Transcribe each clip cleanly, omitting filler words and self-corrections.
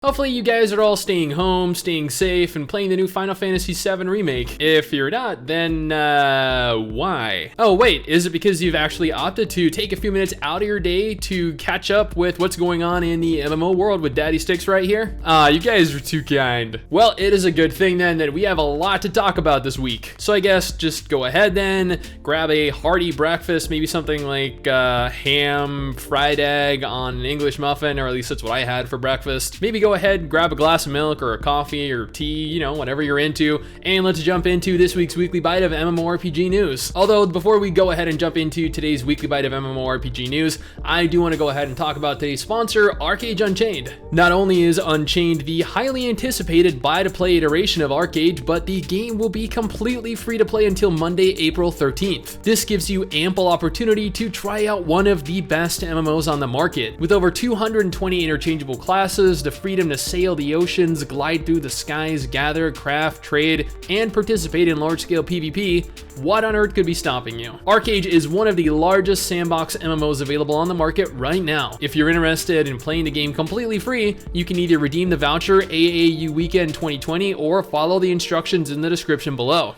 Hopefully you guys are all staying home, staying safe, and playing the new Final Fantasy VII Remake. If you're not, then why? Oh wait, is it because you've actually opted to take a few minutes out of your day to catch up with what's going on in the MMO world with Daddy Sticks right here? You guys are too kind. Well, it is a good thing then that we have a lot to talk about this week. So I guess just go ahead then, grab a hearty breakfast, maybe something like ham, fried egg on an English muffin, or at least that's what I had for breakfast. Maybe go ahead, grab a glass of milk or a coffee or tea, you know, whatever you're into, and let's jump into this week's Weekly Byte of MMORPG news. Although before we go ahead and jump into today's Weekly Byte of MMORPG news, I do want to go ahead and talk about today's sponsor, ArcheAge Unchained. Not only is Unchained the highly anticipated buy-to-play iteration of ArcheAge, but the game will be completely free to play until Monday, April 13th. This gives you ample opportunity to try out one of the best MMOs on the market. With over 220 interchangeable classes, the freedom to sail the oceans, glide through the skies, gather, craft, trade, and participate in large-scale PvP, what on earth could be stopping you? ArcheAge is one of the largest sandbox MMOs available on the market right now. If you're interested in playing the game completely free, you can either redeem the voucher AAU Weekend 2020 or follow the instructions in the description below.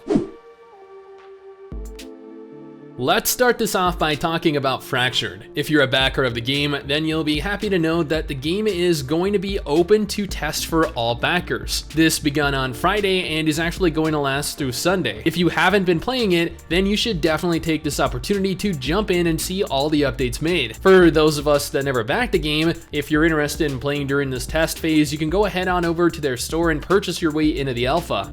Let's start this off by talking about Fractured. If you're a backer of the game, then you'll be happy to know that the game is going to be open to test for all backers. This begun on Friday and is actually going to last through Sunday. If you haven't been playing it, then you should definitely take this opportunity to jump in and see all the updates made. For those of us that never backed the game, if you're interested in playing during this test phase, you can go ahead on over to their store and purchase your way into the alpha.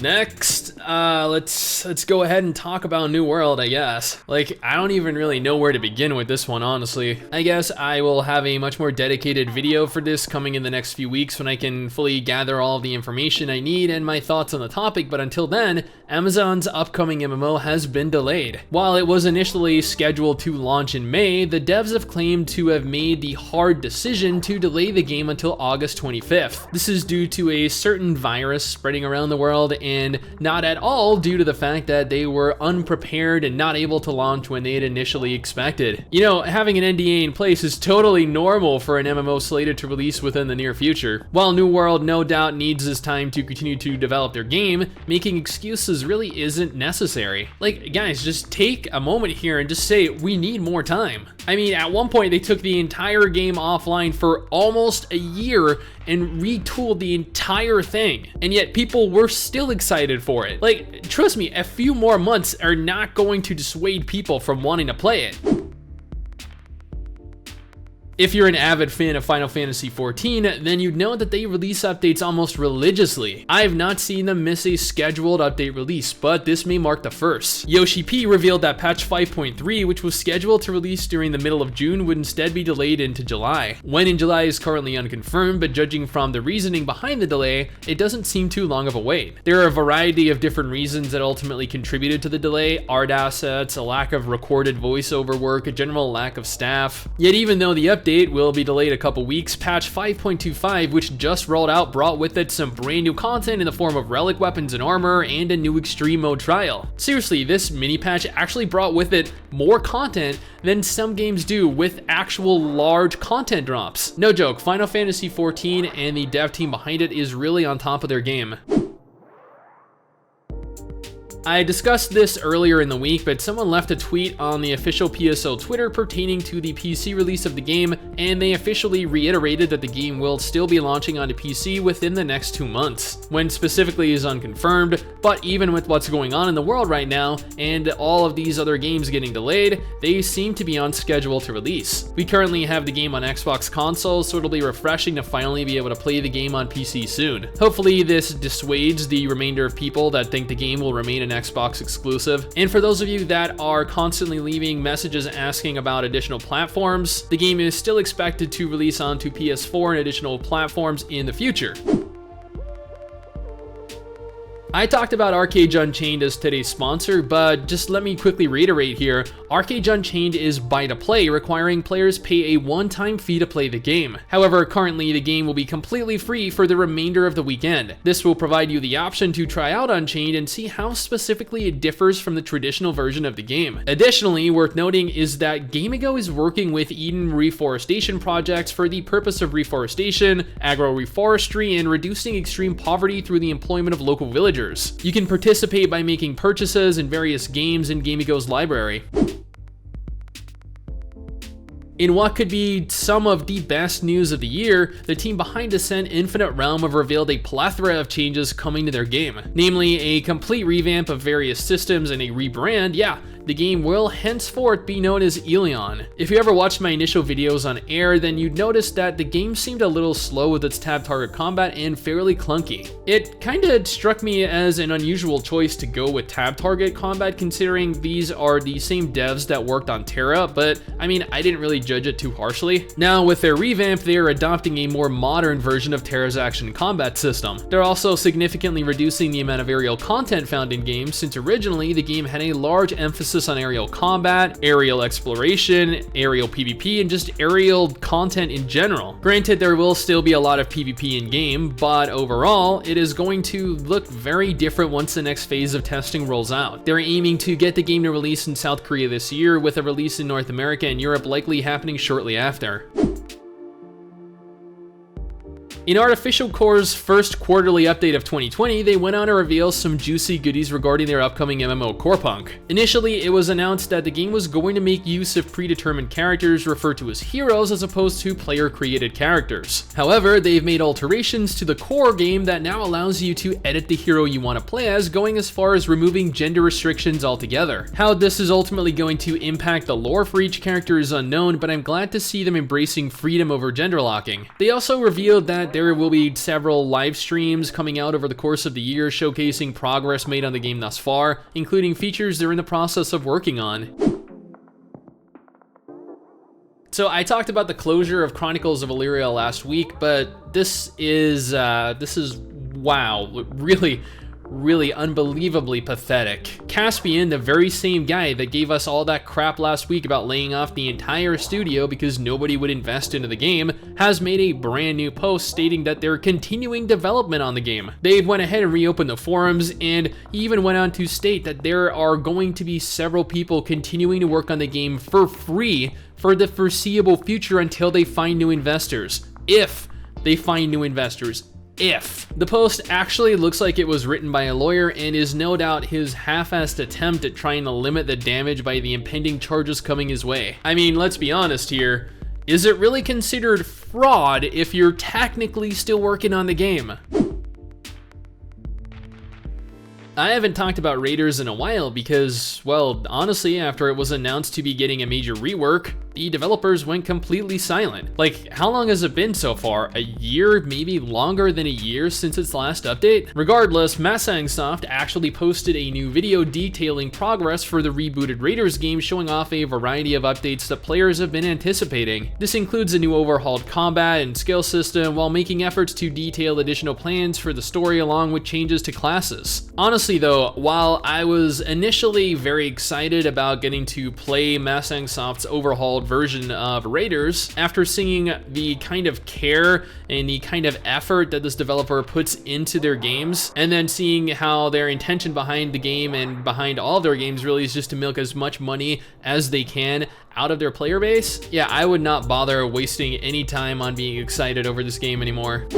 Next, let's go ahead and talk about New World, I guess. Like, I don't even really know where to begin with this one, honestly. I guess I will have a much more dedicated video for this coming in the next few weeks when I can fully gather all of the information I need and my thoughts on the topic, but until then, Amazon's upcoming MMO has been delayed. While it was initially scheduled to launch in May, the devs have claimed to have made the hard decision to delay the game until August 25th. This is due to a certain virus spreading around the world, and not at all due to the fact that they were unprepared and not able to launch when they had initially expected. You know, having an NDA in place is totally normal for an MMO slated to release within the near future. While New World no doubt needs this time to continue to develop their game, making excuses really isn't necessary. Like, guys, just take a moment here and just say, we need more time. I mean, at one point they took the entire game offline for almost a year and retooled the entire thing, and yet people were still excited for it. Like, trust me, a few more months are not going to dissuade people from wanting to play it. If you're an avid fan of Final Fantasy XIV, then you'd know that they release updates almost religiously. I have not seen them miss a scheduled update release, but this may mark the first. Yoshi P revealed that patch 5.3, which was scheduled to release during the middle of June, would instead be delayed into July. When in July is currently unconfirmed, but judging from the reasoning behind the delay, it doesn't seem too long of a wait. There are a variety of different reasons that ultimately contributed to the delay: art assets, a lack of recorded voiceover work, a general lack of staff. Yet even though the update will be delayed a couple weeks, patch 5.25, which just rolled out, brought with it some brand new content in the form of relic weapons and armor and a new extreme mode trial. Seriously, this mini patch actually brought with it more content than some games do with actual large content drops. No joke, Final Fantasy XIV and the dev team behind it is really on top of their game. I discussed this earlier in the week, but someone left a tweet on the official PSO Twitter pertaining to the PC release of the game, and they officially reiterated that the game will still be launching onto PC within the next 2 months. When specifically is unconfirmed, but even with what's going on in the world right now, and all of these other games getting delayed, they seem to be on schedule to release. We currently have the game on Xbox consoles, so it'll be refreshing to finally be able to play the game on PC soon. Hopefully this dissuades the remainder of people that think the game will remain an Xbox exclusive. And for those of you that are constantly leaving messages asking about additional platforms, the game is still expected to release onto PS4 and additional platforms in the future. I talked about ArcheAge Unchained as today's sponsor, but just let me quickly reiterate here. ArcheAge Unchained is buy to play, requiring players pay a one-time fee to play the game. However, currently the game will be completely free for the remainder of the weekend. This will provide you the option to try out Unchained and see how specifically it differs from the traditional version of the game. Additionally, worth noting is that Gamigo is working with Eden reforestation projects for the purpose of reforestation, agro-reforestry, and reducing extreme poverty through the employment of local villagers. You can participate by making purchases in various games in Gamigo's library. In what could be some of the best news of the year, the team behind Ascent Infinite Realm have revealed a plethora of changes coming to their game, namely a complete revamp of various systems and a rebrand. Yeah, the game will henceforth be known as Elyon. If you ever watched my initial videos on air, then you'd notice that the game seemed a little slow with its tab target combat and fairly clunky. It kinda struck me as an unusual choice to go with tab target combat, considering these are the same devs that worked on Terra, but I mean, I didn't really judge it too harshly. Now with their revamp, they are adopting a more modern version of Terra's action combat system. They're also significantly reducing the amount of aerial content found in games, since originally the game had a large emphasis on aerial combat, aerial exploration, aerial PvP, and just aerial content in general. Granted, there will still be a lot of PvP in game, but overall, it is going to look very different once the next phase of testing rolls out. They're aiming to get the game to release in South Korea this year, with a release in North America and Europe likely happening shortly after. In Artificial Core's first quarterly update of 2020, they went on to reveal some juicy goodies regarding their upcoming MMO COREPUNK. Initially, it was announced that the game was going to make use of predetermined characters referred to as heroes as opposed to player-created characters. However, they've made alterations to the core game that now allows you to edit the hero you want to play as, going as far as removing gender restrictions altogether. How this is ultimately going to impact the lore for each character is unknown, but I'm glad to see them embracing freedom over gender locking. They also revealed that there will be several live streams coming out over the course of the year showcasing progress made on the game thus far, including features they're in the process of working on. So I talked about the closure of Chronicles of Elyria last week, but this is wow, really unbelievably pathetic. Caspian, the very same guy that gave us all that crap last week about laying off the entire studio because nobody would invest into the game, has made a brand new post stating that they're continuing development on the game. They've went ahead and reopened the forums and even went on to state that there are going to be several people continuing to work on the game for free for the foreseeable future until they find new investors. If they find new investors. If. The post actually looks like it was written by a lawyer and is no doubt his half-assed attempt at trying to limit the damage by the impending charges coming his way. I mean, let's be honest here. Is it really considered fraud if you're technically still working on the game? I haven't talked about RaiderZ in a while because, well, honestly, after it was announced to be getting a major rework, the developers went completely silent. Like, how long has it been so far? A year, maybe longer than a year since its last update? Regardless, Masangsoft actually posted a new video detailing progress for the rebooted RaiderZ game, showing off a variety of updates that players have been anticipating. This includes a new overhauled combat and skill system, while making efforts to detail additional plans for the story along with changes to classes. Honestly though, while I was initially very excited about getting to play Masangsoft's overhauled version of RaiderZ, after seeing the kind of care and the kind of effort that this developer puts into their games, and then seeing how their intention behind the game and behind all of their games really is just to milk as much money as they can out of their player base, yeah, I would not bother wasting any time on being excited over this game anymore.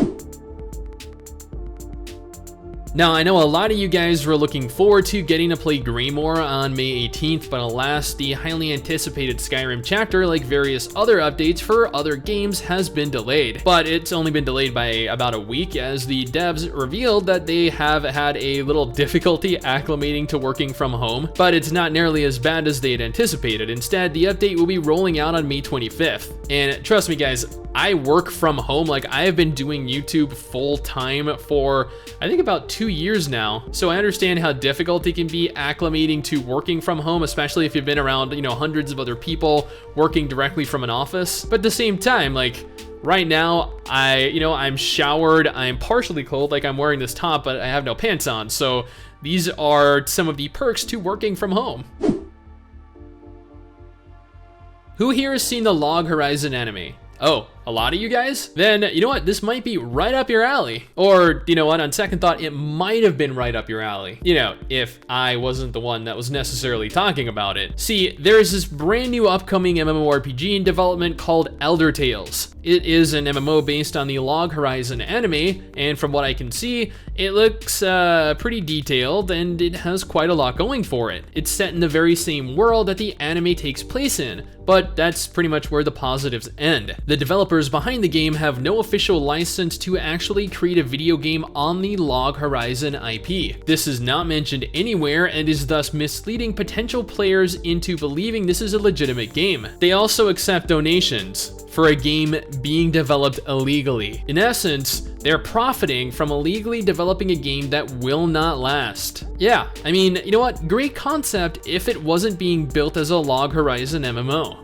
Now, I know a lot of you guys were looking forward to getting to play Greymoor on May 18th, but alas, the highly anticipated Skyrim chapter, like various other updates for other games, has been delayed. But it's only been delayed by about a week, as the devs revealed that they have had a little difficulty acclimating to working from home, but it's not nearly as bad as they had anticipated. Instead, the update will be rolling out on May 25th. And trust me guys, I work from home. Like, I have been doing YouTube full time for I think about 2 years now. So I understand how difficult it can be acclimating to working from home, especially if you've been around, hundreds of other people working directly from an office. But at the same time, like, right now, I'm showered, I'm partially clothed, like I'm wearing this top, but I have no pants on. So these are some of the perks to working from home. Who here has seen the Log Horizon anime? Oh, a lot of you guys? Then, you know what, this might be right up your alley. Or, you know what, on second thought, it might have been right up your alley. You know, if I wasn't the one that was necessarily talking about it. See, there's this brand new upcoming MMORPG in development called Elder Tales. It is an MMO based on the Log Horizon anime, and from what I can see, it looks pretty detailed, and it has quite a lot going for it. It's set in the very same world that the anime takes place in, but that's pretty much where the positives end. The developers behind the game have no official license to actually create a video game on the Log Horizon IP. This is not mentioned anywhere and is thus misleading potential players into believing this is a legitimate game. They also accept donations for a game being developed illegally. In essence, they're profiting from illegally developing a game that will not last. Yeah, I mean, you know what? Great concept if it wasn't being built as a Log Horizon MMO.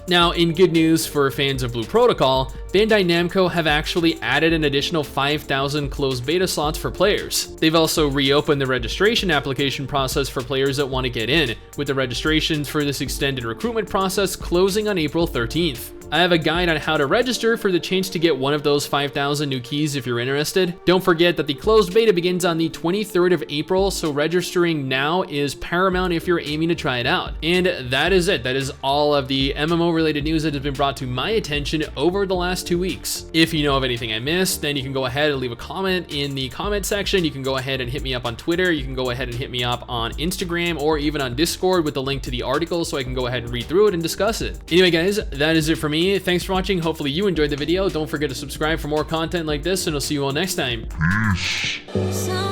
Now, in good news for fans of Blue Protocol, Bandai Namco have actually added an additional 5,000 closed beta slots for players. They've also reopened the registration application process for players that want to get in, with the registrations for this extended recruitment process closing on April 13th. I have a guide on how to register for the chance to get one of those 5,000 new keys if you're interested. Don't forget that the closed beta begins on the 23rd of April, so registering now is paramount if you're aiming to try it out. And that is it. That is all of the MMO related news that has been brought to my attention over the last 2 weeks. If you know of anything I missed, then you can go ahead and leave a comment in the comment section. You can go ahead and hit me up on Twitter. You can go ahead and hit me up on Instagram or even on Discord with the link to the article so I can go ahead and read through it and discuss it. Anyway guys, that is it for me. Thanks for watching. Hopefully you enjoyed the video. Don't forget to subscribe for more content like this, and I'll see you all next time. Peace.